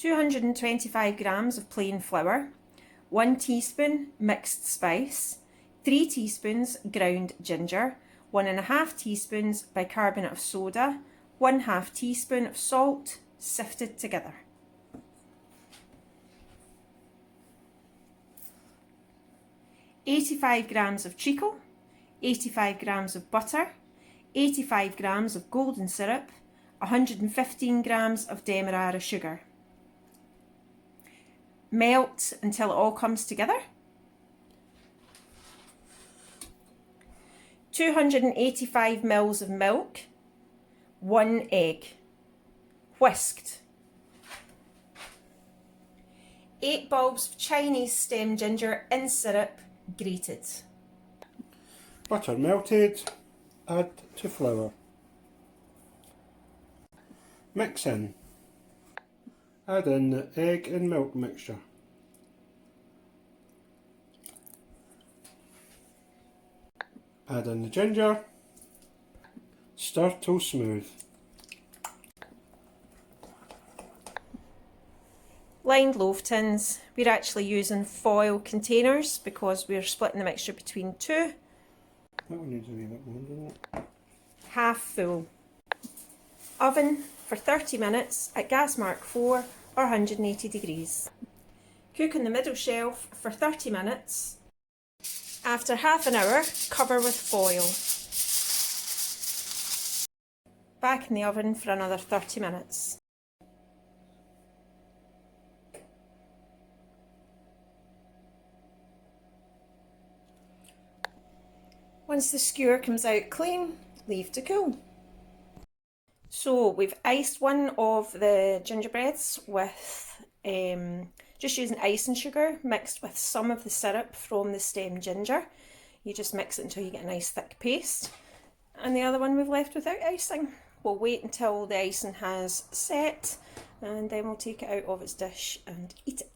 225 grams of plain flour, 1 teaspoon mixed spice, 3 teaspoons ground ginger, 1.5 teaspoons bicarbonate of soda, 1/2 teaspoon of salt, sifted together. "85 grams of treacle, 85 grams of butter, 85 grams of golden syrup, 115 grams of demerara sugar. Melt until it all comes together. 285 mils of milk, 1 egg, whisked. 8 bulbs of Chinese stem ginger in syrup, grated. Butter melted, add to flour. Mix in. Add in the egg and milk mixture. Add in the ginger. Stir till smooth. Lined loaf tins. We're actually using foil containers because we're splitting the mixture between 2. That one needs a wee bit more, doesn't it? Half full. Oven for 30 minutes at gas mark 4 or 180 degrees. Cook on the middle shelf for 30 minutes. After half an hour, cover with foil. Back in the oven for another 30 minutes. Once the skewer comes out clean, leave to cool. So we've iced one of the gingerbreads with just using ice and sugar mixed with some of the syrup from the stem ginger. You just mix it until you get a nice thick paste. And the other one we've left without icing. We'll wait until the icing has set and then we'll take it out of its dish and eat it.